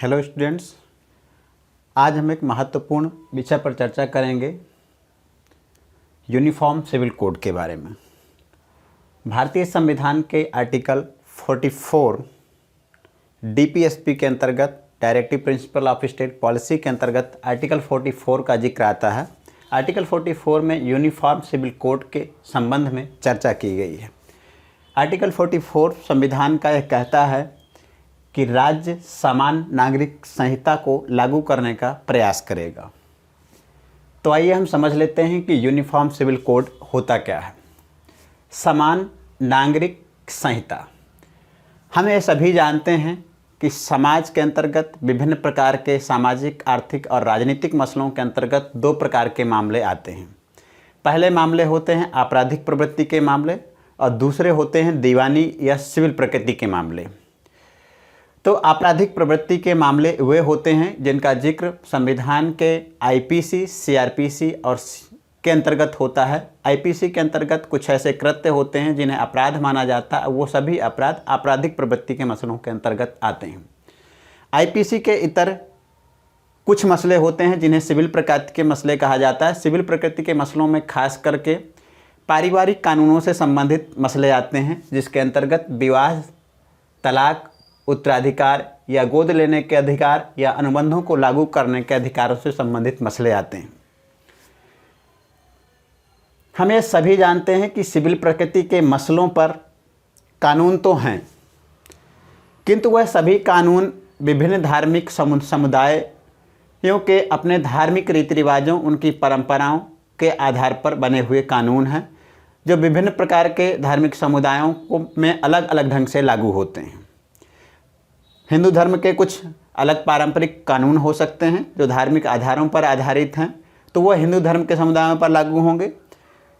Hello students, आज हम एक महत्वपूर्ण विषय पर चर्चा करेंगे यूनिफॉर्म सिविल कोड के बारे में। भारतीय संविधान के आर्टिकल 44 डीपीएसपी के अंतर्गत, directive principle of state policy के अंतर्गत आर्टिकल 44 का जिक्र आता है। आर्टिकल 44 में यूनिफॉर्म सिविल कोड के संबंध में चर्चा की गई है। आर्टिकल 44 संविधान का यह कहता है कि राज्य समान नागरिक संहिता को लागू करने का प्रयास करेगा। तो आइए हम समझ लेते हैं कि यूनिफॉर्म सिविल कोड होता क्या है। समान नागरिक संहिता, हम ये सभी जानते हैं कि समाज के अंतर्गत विभिन्न प्रकार के सामाजिक, आर्थिक और राजनीतिक मसलों के अंतर्गत दो प्रकार के मामले आते हैं। पहले मामले होते हैं आपराधिक प्रवृत्ति के मामले और दूसरे होते हैं दीवानी या सिविल प्रकृति के मामले। तो आपराधिक प्रवृत्ति के मामले वे होते हैं जिनका जिक्र संविधान के आईपीसी, सीआरपीसी और के अंतर्गत होता है। आईपीसी के अंतर्गत कुछ ऐसे कृत्य होते हैं जिन्हें अपराध माना जाता है, वो सभी अपराध आपराधिक प्रवृत्ति के मसलों के अंतर्गत आते हैं। आईपीसी के इतर कुछ मसले होते हैं जिन्हें सिविल प्रकृति के मसले कहा जाता है। सिविल प्रकृति के मसलों में खास करके पारिवारिक कानूनों से संबंधित मसले आते हैं, जिसके अंतर्गत विवाह, तलाक, उत्तराधिकार या गोद लेने के अधिकार या अनुबंधों को लागू करने के अधिकारों से संबंधित मसले आते हैं। हम ये सभी जानते हैं कि सिविल प्रकृति के मसलों पर कानून तो हैं, किंतु वह सभी कानून विभिन्न धार्मिक समुदायों के अपने धार्मिक रीति रिवाजों, उनकी परंपराओं के आधार पर बने हुए कानून हैं, जो विभिन्न प्रकार के धार्मिक समुदायों को में अलग अलग ढंग से लागू होते हैं। हिंदू धर्म के कुछ अलग पारंपरिक कानून हो सकते हैं जो धार्मिक आधारों पर आधारित हैं, तो वह हिंदू धर्म के समुदायों पर लागू होंगे।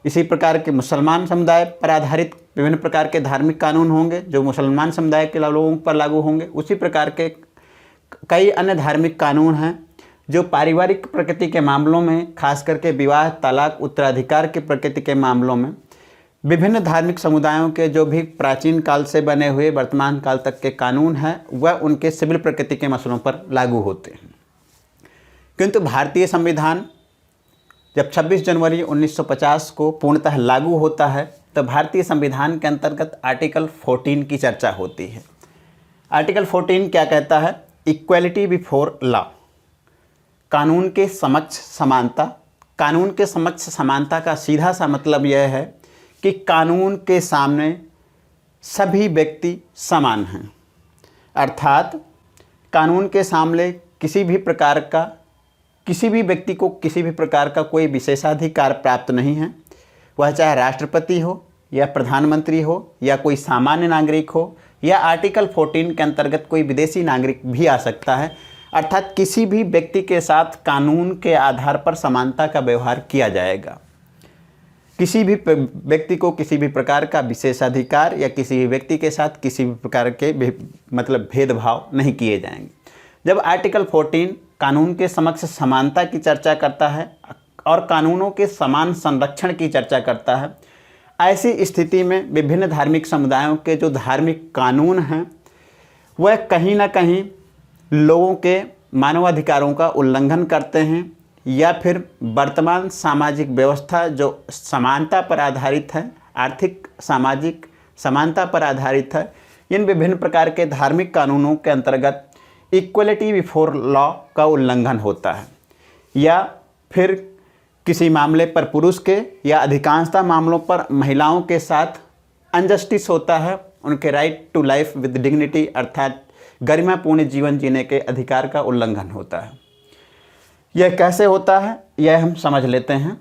इसी प्रकार के मुसलमान समुदाय पर आधारित विभिन्न प्रकार के धार्मिक कानून होंगे जो मुसलमान समुदाय के लोगों पर लागू होंगे। उसी प्रकार के कई अन्य धार्मिक कानून हैं जो पारिवारिक प्रकृति के मामलों में, खास करके विवाह, तलाक, उत्तराधिकार के प्रकृति के मामलों में विभिन्न धार्मिक समुदायों के जो भी प्राचीन काल से बने हुए वर्तमान काल तक के कानून हैं, वह उनके सिविल प्रकृति के मसलों पर लागू होते हैं। किंतु भारतीय संविधान जब 26 जनवरी 1950 को पूर्णतः लागू होता है, तो भारतीय संविधान के अंतर्गत आर्टिकल 14 की चर्चा होती है। आर्टिकल 14 क्या कहता है? इक्वलिटी बिफोर लॉ, कानून के समक्ष समानता। कानून के समक्ष समानता का सीधा सा मतलब यह है कि कानून के सामने सभी व्यक्ति समान हैं, अर्थात कानून के सामने किसी भी व्यक्ति को किसी भी प्रकार का कोई विशेषाधिकार प्राप्त नहीं है। वह चाहे राष्ट्रपति हो या प्रधानमंत्री हो या कोई सामान्य नागरिक हो या आर्टिकल 14 के अंतर्गत कोई विदेशी नागरिक भी आ सकता है। अर्थात किसी भी व्यक्ति के साथ कानून के आधार पर समानता का व्यवहार किया जाएगा। किसी भी व्यक्ति को किसी भी प्रकार का विशेषाधिकार या किसी भी व्यक्ति के साथ किसी भी प्रकार के भेदभाव नहीं किए जाएंगे। जब आर्टिकल 14 कानून के समक्ष समानता की चर्चा करता है और कानूनों के समान संरक्षण की चर्चा करता है, ऐसी स्थिति में विभिन्न धार्मिक समुदायों के जो धार्मिक कानून हैं वह कहीं ना कहीं लोगों के मानवाधिकारों का उल्लंघन करते हैं, या फिर वर्तमान सामाजिक व्यवस्था जो समानता पर आधारित है, आर्थिक सामाजिक समानता पर आधारित है, इन विभिन्न प्रकार के धार्मिक कानूनों के अंतर्गत इक्वलिटी बिफोर लॉ का उल्लंघन होता है। या फिर किसी मामले पर पुरुष के या अधिकांशतः मामलों पर महिलाओं के साथ अनजस्टिस होता है, उनके right to life with dignity अर्थात गरिमापूर्ण जीवन जीने के अधिकार का उल्लंघन होता है। यह कैसे होता है यह हम समझ लेते हैं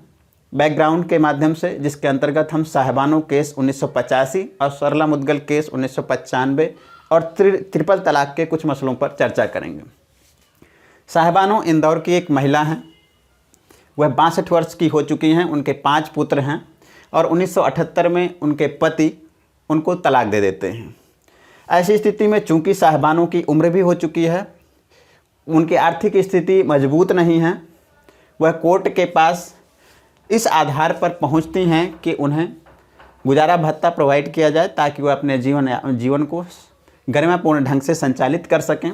बैकग्राउंड के माध्यम से, जिसके अंतर्गत हम साहिबानो केस 1985 और सरला मुद्गल केस 1995 और ट्रिपल तलाक के कुछ मसलों पर चर्चा करेंगे। साहिबानो इंदौर की एक महिला हैं, वह 62 वर्ष की हो चुकी हैं, उनके 5 पुत्र हैं और 1978 में उनके पति उनको तलाक दे देते हैं। ऐसी स्थिति में चूंकि साहिबानो की उम्र भी हो चुकी है, उनकी आर्थिक स्थिति मजबूत नहीं है, वह कोर्ट के पास इस आधार पर पहुंचती हैं कि उन्हें गुजारा भत्ता प्रोवाइड किया जाए ताकि वह अपने जीवन को गरिमापूर्ण ढंग से संचालित कर सकें।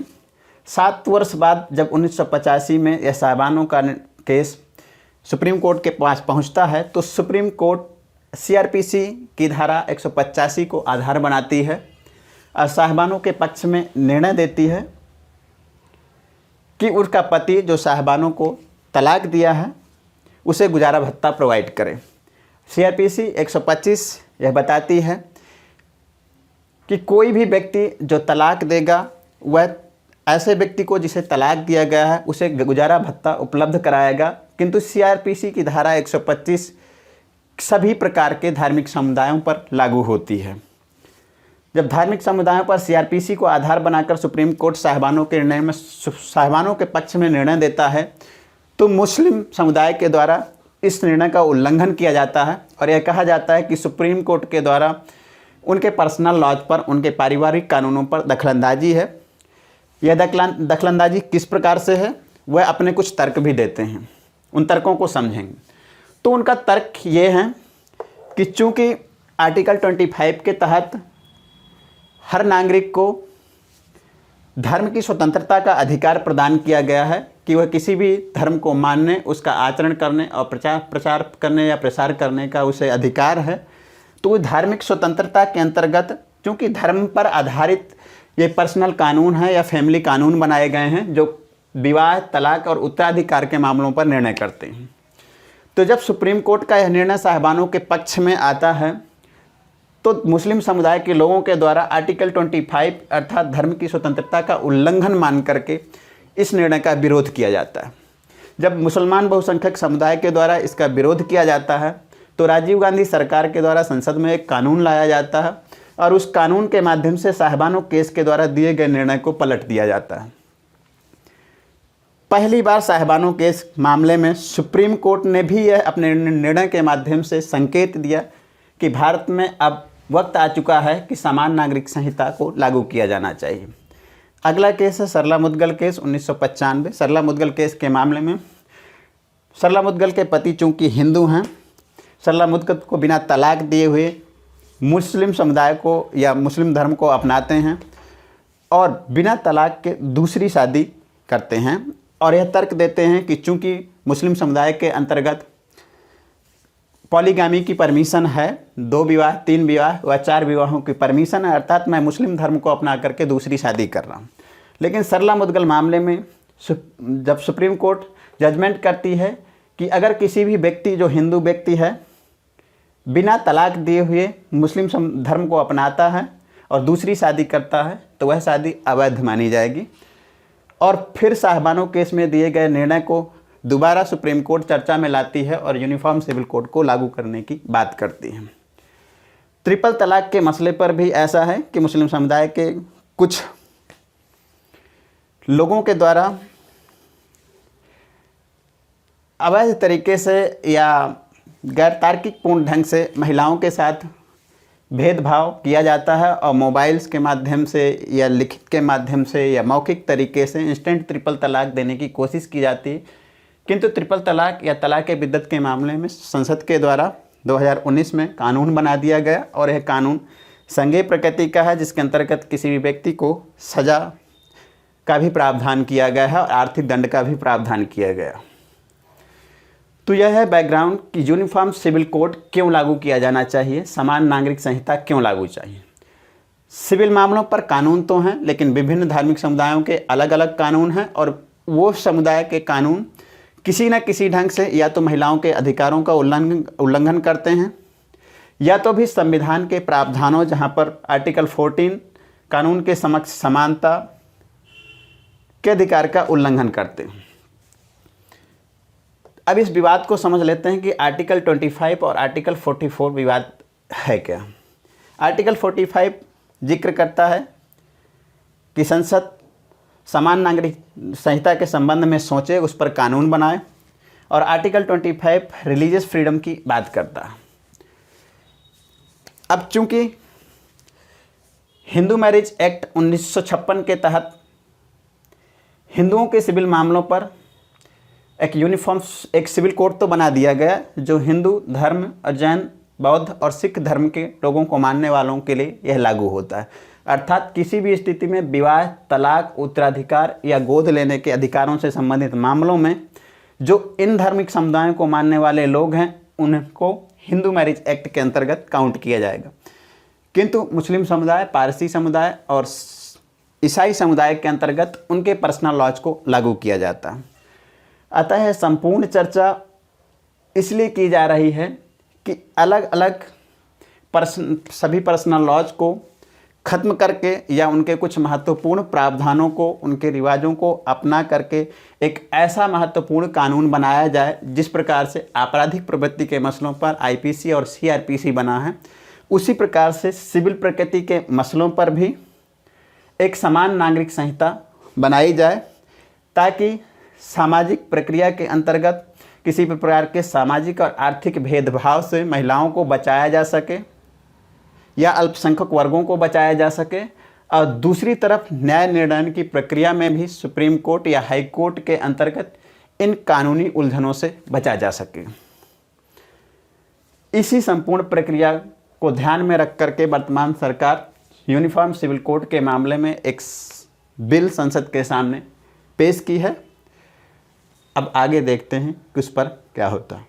7 वर्ष बाद जब 1985 में यह साहिबानों का केस सुप्रीम कोर्ट के पास पहुंचता है तो सुप्रीम कोर्ट सीआरपीसी की धारा 185 को आधार बनाती है और साहिबानों के पक्ष में निर्णय देती है कि उसका पति जो साहिबानों को तलाक दिया है उसे गुजारा भत्ता प्रोवाइड करे। सीआरपीसी 125 यह बताती है कि कोई भी व्यक्ति जो तलाक देगा वह ऐसे व्यक्ति को जिसे तलाक दिया गया है उसे गुजारा भत्ता उपलब्ध कराएगा, किंतु सीआरपीसी की धारा 125 सभी प्रकार के धार्मिक समुदायों पर लागू होती है। जब धार्मिक समुदायों पर सीआरपीसी को आधार बनाकर सुप्रीम कोर्ट साहिबानों के निर्णय में साहिबानों के पक्ष में निर्णय देता है तो मुस्लिम समुदाय के द्वारा इस निर्णय का उल्लंघन किया जाता है और यह कहा जाता है कि सुप्रीम कोर्ट के द्वारा उनके पर्सनल लॉज पर, उनके पारिवारिक कानूनों पर दखलंदाजी है। यह दखलंदाजी किस प्रकार से है वह अपने कुछ तर्क भी देते हैं, उन तर्कों को समझेंगे। तो उनका तर्क ये है कि चूँकि आर्टिकल 25 के तहत हर नागरिक को धर्म की स्वतंत्रता का अधिकार प्रदान किया गया है कि वह किसी भी धर्म को मानने, उसका आचरण करने और प्रचार करने या प्रसार करने का उसे अधिकार है। तो धार्मिक स्वतंत्रता के अंतर्गत चूँकि धर्म पर आधारित ये पर्सनल कानून है या फैमिली कानून बनाए गए हैं जो विवाह, तलाक और उत्तराधिकार के मामलों पर निर्णय करते हैं। तो जब सुप्रीम कोर्ट का यह निर्णय साहिबानों के पक्ष में आता है तो मुस्लिम समुदाय के लोगों के द्वारा आर्टिकल 25 अर्थात धर्म की स्वतंत्रता का उल्लंघन मान करके इस निर्णय का विरोध किया जाता है। जब मुसलमान बहुसंख्यक समुदाय के द्वारा इसका विरोध किया जाता है तो राजीव गांधी सरकार के द्वारा संसद में एक कानून लाया जाता है और उस कानून के माध्यम से साहिबानों केस के द्वारा दिए गए निर्णय को पलट दिया जाता है। पहली बार साहिबानों केस मामले में सुप्रीम कोर्ट ने भी यह अपने निर्णय के माध्यम से संकेत दिया कि भारत में अब वक्त आ चुका है कि समान नागरिक संहिता को लागू किया जाना चाहिए। अगला केस है सरला मुद्गल केस 1995। सरला मुद्गल केस के मामले में सरला मुद्गल के पति चूँकि हिंदू हैं, सरला मुद्गल को बिना तलाक दिए हुए मुस्लिम समुदाय को या मुस्लिम धर्म को अपनाते हैं और बिना तलाक के दूसरी शादी करते हैं और यह तर्क देते हैं कि चूँकि मुस्लिम समुदाय के अंतर्गत पॉलीगामी की परमिशन है, 2 विवाह, 3 विवाह व 4 विवाहों की परमिशन है, अर्थात मैं मुस्लिम धर्म को अपना करके दूसरी शादी कर रहा हूँ। लेकिन सरला मुद्गल मामले में जब सुप्रीम कोर्ट जजमेंट करती है कि अगर किसी भी व्यक्ति जो हिंदू व्यक्ति है बिना तलाक दिए हुए मुस्लिम धर्म को अपनाता है और दूसरी शादी करता है तो वह शादी अवैध मानी जाएगी। और फिर साहिबानों केस में दिए गए निर्णय को दोबारा सुप्रीम कोर्ट चर्चा में लाती है और यूनिफॉर्म सिविल कोड को लागू करने की बात करती है। ट्रिपल तलाक के मसले पर भी ऐसा है कि मुस्लिम समुदाय के कुछ लोगों के द्वारा अवैध तरीके से या गैर तार्किक पूर्ण ढंग से महिलाओं के साथ भेदभाव किया जाता है और मोबाइल्स के माध्यम से या लिखित के माध्यम से या मौखिक तरीके से इंस्टेंट ट्रिपल तलाक देने की कोशिश की जाती है। किंतु ट्रिपल तलाक या तलाक बिद्दत के मामले में संसद के द्वारा 2019 में कानून बना दिया गया और यह कानून संज्ञेय प्रकृति का है, जिसके अंतर्गत किसी भी व्यक्ति को सज़ा का भी प्रावधान किया गया है और आर्थिक दंड का भी प्रावधान किया गया। तो यह है बैकग्राउंड कि यूनिफॉर्म सिविल कोड क्यों लागू किया जाना चाहिए, समान नागरिक संहिता क्यों लागू चाहिए। सिविल मामलों पर कानून तो हैं लेकिन विभिन्न धार्मिक समुदायों के अलग अलग कानून हैं और वो समुदाय के कानून किसी न किसी ढंग से या तो महिलाओं के अधिकारों का उल्लंघन करते हैं या तो भी संविधान के प्रावधानों जहां पर आर्टिकल 14 कानून के समक्ष समानता के अधिकार का उल्लंघन करते हैं। अब इस विवाद को समझ लेते हैं कि आर्टिकल 25 और आर्टिकल 44 विवाद है क्या। आर्टिकल 45 जिक्र करता है कि संसद समान नागरिक संहिता के संबंध में सोचे, उस पर कानून बनाए, और आर्टिकल 25 रिलीजियस फ्रीडम की बात करता है। अब चूंकि हिंदू मैरिज एक्ट 1956 के तहत हिंदुओं के सिविल मामलों पर एक यूनिफॉर्म एक सिविल कोड तो बना दिया गया जो हिंदू धर्म और जैन बौद्ध और सिख धर्म के लोगों को मानने वालों के लिए यह लागू होता है। अर्थात किसी भी स्थिति में विवाह, तलाक, उत्तराधिकार या गोद लेने के अधिकारों से संबंधित मामलों में जो इन धार्मिक समुदायों को मानने वाले लोग हैं उनको हिंदू मैरिज एक्ट के अंतर्गत काउंट किया जाएगा। किंतु मुस्लिम समुदाय, पारसी समुदाय और ईसाई समुदाय के अंतर्गत उनके पर्सनल लॉज को लागू किया जाता है। अतः संपूर्ण चर्चा इसलिए की जा रही है कि अलग अलग सभी पर्सनल लॉज को ख़त्म करके या उनके कुछ महत्वपूर्ण प्रावधानों को, उनके रिवाजों को अपना करके एक ऐसा महत्वपूर्ण कानून बनाया जाए जिस प्रकार से आपराधिक प्रवृत्ति के मसलों पर आईपीसी और सीआरपीसी बना है, उसी प्रकार से सिविल प्रकृति के मसलों पर भी एक समान नागरिक संहिता बनाई जाए, ताकि सामाजिक प्रक्रिया के अंतर्गत किसी भी प्रकार के सामाजिक और आर्थिक भेदभाव से महिलाओं को बचाया जा सके या अल्पसंख्यक वर्गों को बचाया जा सके, और दूसरी तरफ न्याय निर्णय की प्रक्रिया में भी सुप्रीम कोर्ट या हाई कोर्ट के अंतर्गत इन कानूनी उलझनों से बचा जा सके। इसी संपूर्ण प्रक्रिया को ध्यान में रख करके वर्तमान सरकार यूनिफॉर्म सिविल कोड के मामले में एक बिल संसद के सामने पेश की है। अब आगे देखते हैं कि उस पर क्या होता है।